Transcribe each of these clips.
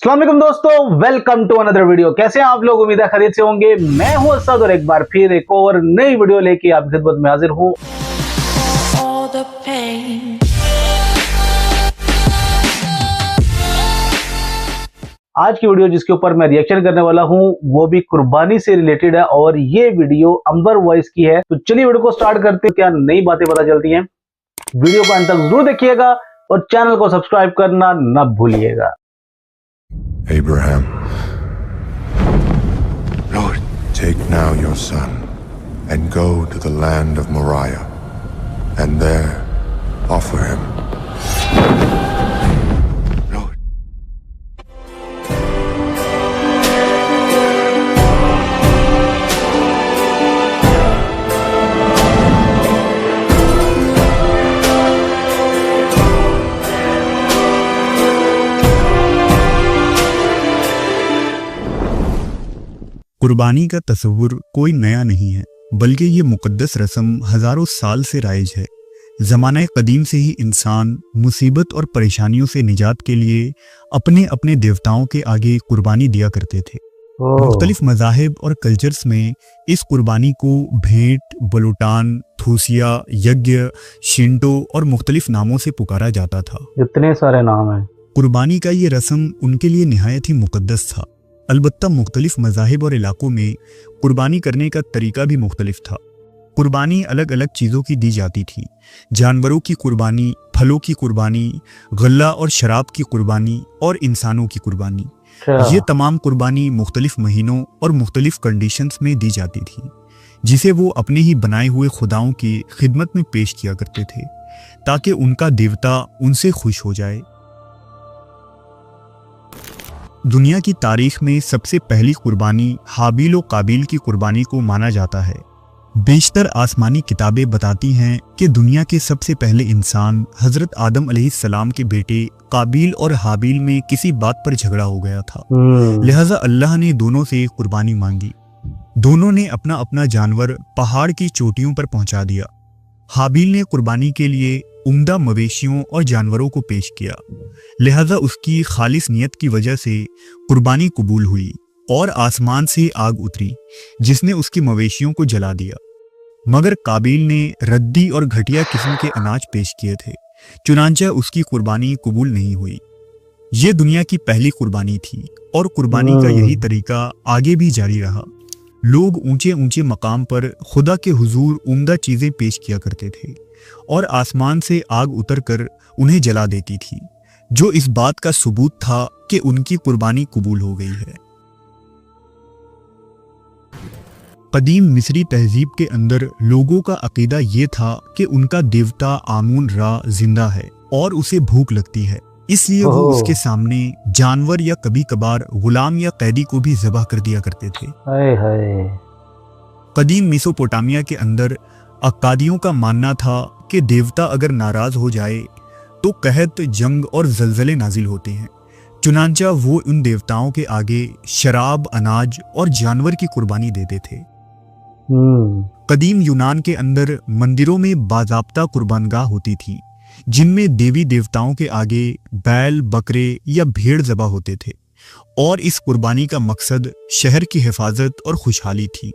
अस्सलाम वालेकुम दोस्तों, वेलकम टू अनदर वीडियो। कैसे हैं आप लोग? उम्मीद है खैरियत से होंगे। मैं हूं असद और एक बार फिर एक और नई वीडियो लेके आपकी खिदमत में हाजिर हूं। आज की वीडियो जिसके ऊपर मैं रिएक्शन करने वाला हूं वो भी कुर्बानी से रिलेटेड है और ये वीडियो अंबर वॉइस की है। तो चलिए वीडियो को स्टार्ट करते हैं, क्या नई बातें पता चलती हैं। वीडियो को अंत तक जरूर देखिएगा और चैनल को सब्सक्राइब करना न भूलिएगा। Abraham, Lord, take now your son and go to the land of Moriah, and there offer him. Lord. कुर्बानी का तस्वुर कोई नया नहीं है, बल्कि ये मुक़द्दस रस्म हज़ारों साल से राइज है। ज़माने कदीम से ही इंसान मुसीबत और परेशानियों से निजात के लिए अपने अपने देवताओं के आगे कुर्बानी दिया करते थे। मुख्तलिफ मज़ाहिब और कल्चर्स में इस कुर्बानी को भेंट, बलूटान, थूसिया, यज्ञ, शिंटो और मुख्तलिफ नामों से पुकारा जाता था। इतने सारे नाम हैं। कुर्बानी का ये रस्म उनके लिए निहायत ही मुक़द्दस था। अलबत्ता मुख्तलिफ मज़ाहिब और इलाकों में कुर्बानी करने का तरीका भी मुख्तलिफ था। कुर्बानी अलग अलग चीज़ों की दी जाती थी। जानवरों की कुर्बानी, फलों की कुर्बानी, गल्ला और शराब की कुर्बानी और इंसानों की कुर्बानी। ये तमाम कुर्बानी मुख्तलिफ महीनों और मुख्तलिफ कंडीशंस में दी जाती थी, जिसे वो अपने ही बनाए हुए खुदाओं की खिदमत में पेश किया करते थे ताकि उनका देवता उनसे खुश हो जाए। दुनिया की तारीख में सबसे पहली कुर्बानी हाबील और काबिल की कुर्बानी को माना जाता है। बेशतर आसमानी किताबें बताती हैं कि दुनिया के सबसे पहले इंसान हज़रत आदम अलैहिस्सलाम के बेटे काबिल और हाबील में किसी बात पर झगड़ा हो गया था। लिहाजा अल्लाह ने दोनों से कुर्बानी मांगी। दोनों ने अपना अपना जानवर पहाड़ की चोटियों पर पहुंचा दिया। हाबील ने कुर्बानी के लिए उम्दा मवेशियों और जानवरों को पेश किया, लिहाजा उसकी खालिस नियत की वजह से कुर्बानी कबूल हुई और आसमान से आग उतरी जिसने उसकी मवेशियों को जला दिया। मगर काबिल ने रद्दी और घटिया किस्म के अनाज पेश किए थे, चुनांचे उसकी कुर्बानी कबूल नहीं हुई। ये दुनिया की पहली कुर्बानी थी और कुर्बानी का यही तरीका आगे भी जारी रहा। लोग ऊंचे ऊंचे मकाम पर खुदा के हुजूर उम्दा चीज़ें पेश किया करते थे और आसमान से आग उतरकर उन्हें जला देती थी, जो इस बात का सबूत था कि उनकी कुर्बानी कबूल हो गई है। कदीम मिस्री तहजीब के अंदर लोगों का अकीदा ये था कि उनका देवता आमून रा जिंदा है और उसे भूख लगती है, इसलिए वो उसके सामने जानवर या कभी कभार गुलाम या कैदी को भी ज़बह कर दिया करते थे। कदीम मेसोपोटामिया के अंदर अक्कादियों का मानना था कि देवता अगर नाराज हो जाए तो कहत, जंग और जलजले नाजिल होते हैं। चुनांचा वो उन देवताओं के आगे शराब, अनाज और जानवर की कुर्बानी देते थे। कदीम यूनान के अंदर मंदिरों में बाज़ाब्ता कुर्बानगाह होती थी, जिनमें देवी देवताओं के आगे बैल, बकरे या भेड़ ज़बह होते थे और इस कुर्बानी का मकसद शहर की हिफाजत और खुशहाली थी।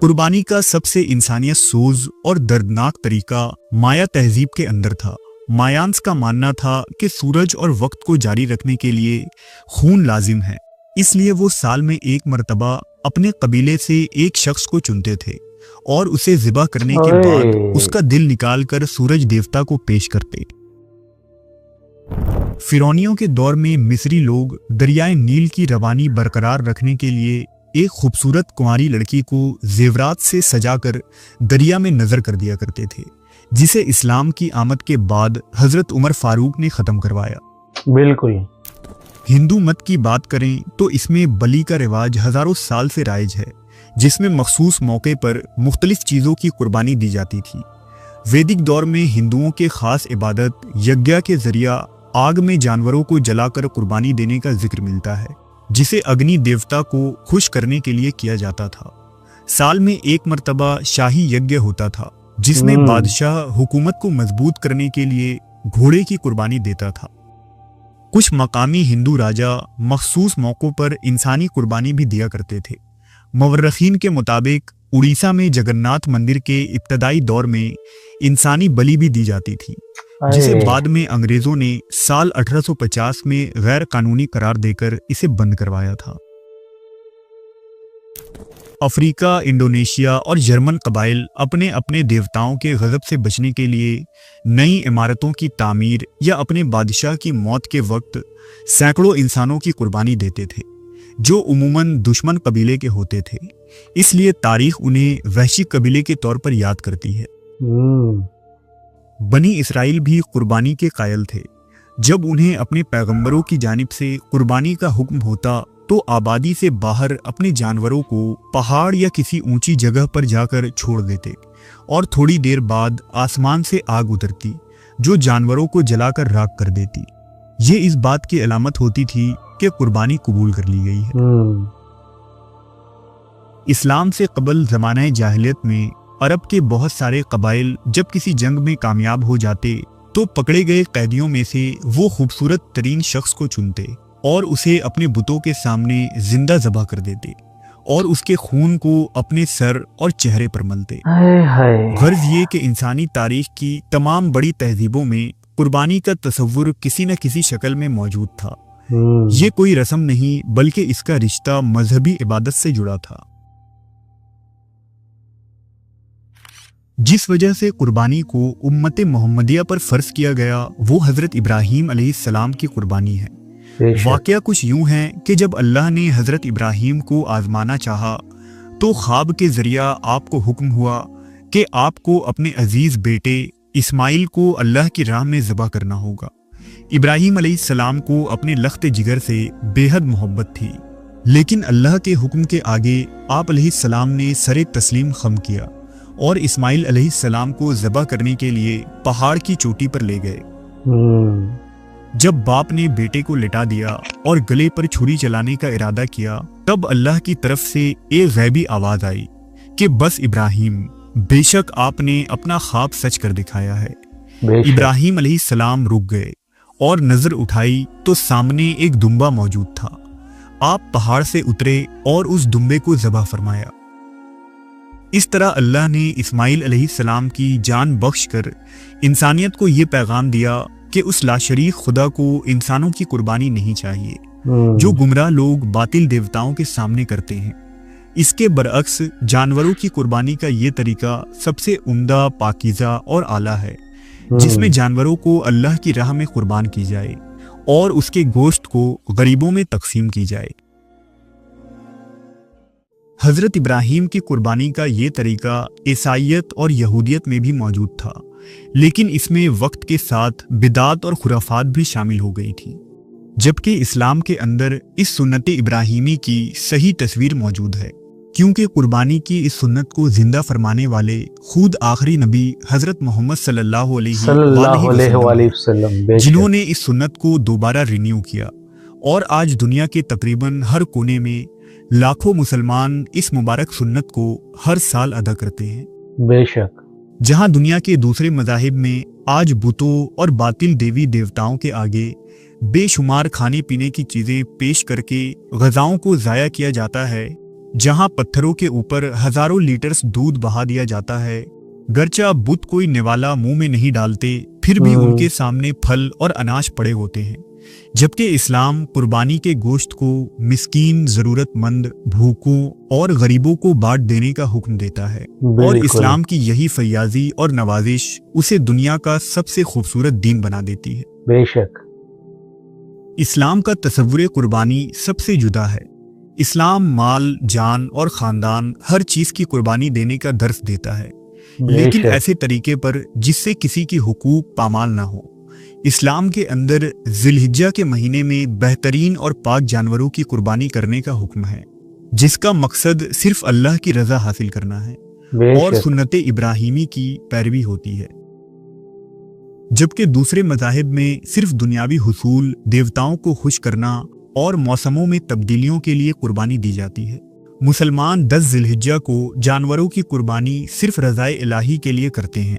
कुर्बानी का सबसे इंसानियत सोज और दर्दनाक तरीका माया तहजीब के अंदर था। मायांस का मानना था कि सूरज और वक्त को जारी रखने के लिए खून लाजिम है, इसलिए वो साल में एक मर्तबा अपने कबीले से एक शख्स को चुनते थे और उसे ज़िबा करने के बाद उसका दिल निकालकर सूरज देवता को पेश करते। फिरौनियों के दौर में मिस्री लोग दरियाए नील की रवानी बरकरार रखने के लिए एक खूबसूरत कुंवारी लड़की को जेवरात से सजाकर दरिया में नजर कर दिया करते थे, जिसे इस्लाम की आमद के बाद हजरत उमर फारूक ने ख़त्म करवाया। बिल्कुल। हिंदू मत की बात करें तो इसमें बलि का रिवाज हज़ारों साल से राइज है, जिसमें मखसूस मौके पर मुख्तलिफ चीज़ों की कुर्बानी दी जाती थी। वैदिक दौर में हिंदुओं के ख़ास इबादत यज्ञ के ज़रिया आग में जानवरों को जलाकर कुर्बानी देने का जिक्र मिलता है, जिसे अग्नि देवता को खुश करने के लिए किया जाता था। साल में एक मर्तबा शाही यज्ञ होता था, जिसमें बादशाह हुकूमत को मजबूत करने के लिए घोड़े की कुर्बानी देता था। کچھ مقامی ہندو راجا مخصوص موقعوں پر انسانی قربانی بھی دیا کرتے تھے۔ مورخین کے مطابق اڑیسہ میں جگناتھ مندر کے ابتدائی دور میں انسانی بلی بھی دی جاتی تھی، جسے بعد میں انگریزوں نے سال 1850 میں غیر قانونی قرار دے کر اسے بند کروایا تھا۔ افریقہ، انڈونیشیا اور جرمن قبائل اپنے اپنے دیوتاؤں کے غضب سے بچنے کے لیے نئی عمارتوں کی تعمیر یا اپنے بادشاہ کی موت کے وقت سینکڑوں انسانوں کی قربانی دیتے تھے، جو عموماً دشمن قبیلے کے ہوتے تھے۔ اس لیے تاریخ انہیں وحشی قبیلے کے طور پر یاد کرتی ہے۔ بنی اسرائیل بھی قربانی کے قائل تھے۔ جب انہیں اپنے پیغمبروں کی جانب سے قربانی کا حکم ہوتا تو آبادی سے باہر اپنے جانوروں کو پہاڑ یا کسی اونچی جگہ پر جا کر چھوڑ دیتے، اور تھوڑی دیر بعد آسمان سے آگ اترتی جو جانوروں کو جلا کر راکھ کر دیتی۔ یہ اس بات کی علامت ہوتی تھی کہ قربانی قبول کر لی گئی ہے۔ اسلام سے قبل زمانہ جاہلیت میں عرب کے بہت سارے قبائل جب کسی جنگ میں کامیاب ہو جاتے تو پکڑے گئے قیدیوں میں سے وہ خوبصورت ترین شخص کو چنتے اور اسے اپنے بتوں کے سامنے زندہ ذبح کر دیتے اور اس کے خون کو اپنے سر اور چہرے پر ملتے۔ غرض یہ کہ انسانی تاریخ کی تمام بڑی تہذیبوں میں قربانی کا تصور کسی نہ کسی شکل میں موجود تھا۔ یہ کوئی رسم نہیں بلکہ اس کا رشتہ مذہبی عبادت سے جڑا تھا۔ جس وجہ سے قربانی کو امت محمدیہ پر فرض کیا گیا وہ حضرت ابراہیم علیہ السلام کی قربانی ہے۔ واقعہ کچھ یوں ہے کہ جب اللہ نے حضرت ابراہیم کو آزمانا چاہا تو خواب کے ذریعہ آپ کو حکم ہوا کہ آپ کو اپنے عزیز بیٹے اسماعیل کو اللہ کی راہ میں ذبح کرنا ہوگا۔ ابراہیم علیہ السلام کو اپنے لخت جگر سے بے حد محبت تھی، لیکن اللہ کے حکم کے آگے آپ علیہ السلام نے سر تسلیم خم کیا اور اسماعیل علیہ السلام کو ذبح کرنے کے لیے پہاڑ کی چوٹی پر لے گئے۔ جب باپ نے بیٹے کو لٹا دیا اور گلے پر چھری چلانے کا ارادہ کیا تب اللہ کی طرف سے ایک غیبی آواز آئی کہ بس ابراہیم، بے شک آپ نے اپنا خواب سچ کر دکھایا ہے۔ ابراہیم علیہ السلام رک گئے اور نظر اٹھائی تو سامنے ایک دمبا موجود تھا۔ آپ پہاڑ سے اترے اور اس دمبے کو ذبح فرمایا۔ اس طرح اللہ نے اسماعیل علیہ السلام کی جان بخش کر انسانیت کو یہ پیغام دیا کہ اس لاشریک خدا کو انسانوں کی قربانی نہیں چاہیے جو گمراہ لوگ باطل دیوتاؤں کے سامنے کرتے ہیں۔ اس کے برعکس جانوروں کی قربانی کا یہ طریقہ سب سے عمدہ، پاکیزہ اور اعلیٰ ہے، جس میں جانوروں کو اللہ کی راہ میں قربان کی جائے اور اس کے گوشت کو غریبوں میں تقسیم کی جائے۔ حضرت ابراہیم کی قربانی کا یہ طریقہ عیسائیت اور یہودیت میں بھی موجود تھا، لیکن اس میں وقت کے ساتھ بدعات اور خرافات بھی شامل ہو گئی تھیں، جبکہ اسلام کے اندر اس سنت ابراہیمی کی صحیح تصویر موجود ہے، کیونکہ قربانی کی اس سنت کو زندہ فرمانے والے خود آخری نبی حضرت محمد صلی اللہ علیہ وسلم، جنہوں نے اس سنت کو دوبارہ رینیو کیا، اور آج دنیا کے تقریباً ہر کونے میں لاکھوں مسلمان اس مبارک سنت کو ہر سال ادا کرتے ہیں۔ بے شک جہاں دنیا کے دوسرے مذاہب میں آج بتوں اور باطل دیوی دیوتاؤں کے آگے بے شمار کھانے پینے کی چیزیں پیش کر کے غذاؤں کو ضائع کیا جاتا ہے، جہاں پتھروں کے اوپر ہزاروں لیٹرز دودھ بہا دیا جاتا ہے، گرچہ بت کوئی نوالا منہ میں نہیں ڈالتے پھر بھی ان کے سامنے پھل اور اناج پڑے ہوتے ہیں، جبکہ اسلام قربانی کے گوشت کو مسکین، ضرورت مند، بھوکوں اور غریبوں کو بانٹ دینے کا حکم دیتا ہے، اور اسلام کی یہی فیاضی اور نوازش اسے دنیا کا سب سے خوبصورت دین بنا دیتی ہے۔ بے شک اسلام کا تصور قربانی سب سے جدا ہے۔ اسلام مال، جان اور خاندان ہر چیز کی قربانی دینے کا درس دیتا ہے، لیکن ایسے طریقے پر جس سے کسی کی حقوق پامال نہ ہو۔ اسلام کے اندر ذی الحجہ کے مہینے میں بہترین اور پاک جانوروں کی قربانی کرنے کا حکم ہے، جس کا مقصد صرف اللہ کی رضا حاصل کرنا ہے اور سنت ابراہیمی کی پیروی ہوتی ہے، جبکہ دوسرے مذاہب میں صرف دنیاوی حصول، دیوتاؤں کو خوش کرنا اور موسموں میں تبدیلیوں کے لیے قربانی دی جاتی ہے۔ مسلمان 10 ذی الحجہ کو جانوروں کی قربانی صرف رضائے الہی کے لیے کرتے ہیں،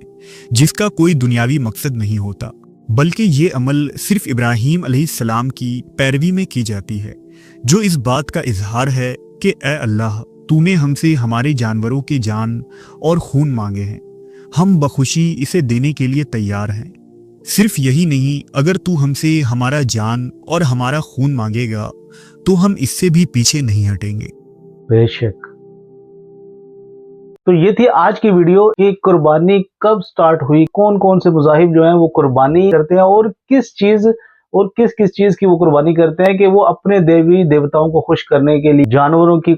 جس کا کوئی دنیاوی مقصد نہیں ہوتا، बल्कि ये अमल सिर्फ इब्राहीम अलैहिस्सलाम की पैरवी में की जाती है, जो इस बात का इजहार है कि ए अल्लाह, तूने हमसे हमारे जानवरों की जान और खून मांगे हैं, हम बखुशी इसे देने के लिए तैयार हैं। सिर्फ यही नहीं, अगर तू हमसे हमारा जान और हमारा खून मांगेगा तो हम इससे भी पीछे नहीं हटेंगे। बेशक। तो ये थी आज की वीडियो कि कुर्बानी कब स्टार्ट हुई, कौन कौन से मुजाहिब जो हैं वो कुर्बानी करते हैं और किस किस चीज की वो कुर्बानी करते हैं कि वो अपने देवी देवताओं को खुश करने के लिए जानवरों की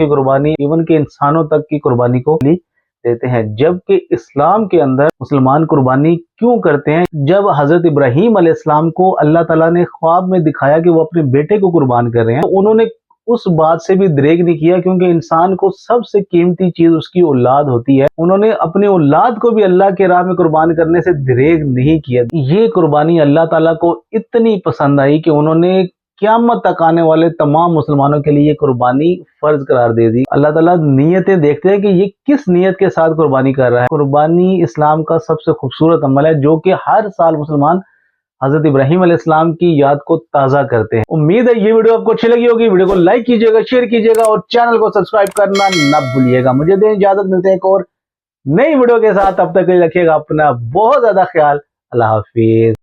कुर्बानी इवन के इंसानों तक की कुर्बानी को देते हैं। जबकि इस्लाम के अंदर मुसलमान कुर्बानी क्यों करते हैं? जब हजरत इब्राहीम अलैहिस्सलाम को अल्लाह ताला ने ख्वाब में दिखाया कि वो अपने बेटे को कुर्बान कर रहे हैं, तो उन्होंने उस बात से भी दरेग नहीं किया, क्योंकि इंसान को सबसे कीमती चीज उसकी औलाद होती है। उन्होंने अपनी औलाद को भी अल्लाह के राह में कुर्बान करने से दरेग नहीं किया। ये कुर्बानी अल्लाह ताला को इतनी पसंद आई कि उन्होंने क़यामत तक आने वाले तमाम मुसलमानों के लिए ये कुर्बानी फर्ज करार दे दी। अल्लाह ताला नियतें देखते हैं कि ये किस नियत के साथ कुर्बानी कर रहा है। कुर्बानी इस्लाम का सबसे खूबसूरत अमल है जो कि हर साल मुसलमान हजरत इब्राहीम अलैहिस्सलाम की याद को ताज़ा करते हैं। उम्मीद है ये वीडियो आपको अच्छी लगी होगी। वीडियो को लाइक कीजिएगा, शेयर कीजिएगा और चैनल को सब्सक्राइब करना ना भूलिएगा। मुझे दें इजाजत, मिलते हैं एक और नई वीडियो के साथ। तब तक के लिए रखिएगा अपना बहुत ज्यादा ख्याल। अल्लाह हाफिज।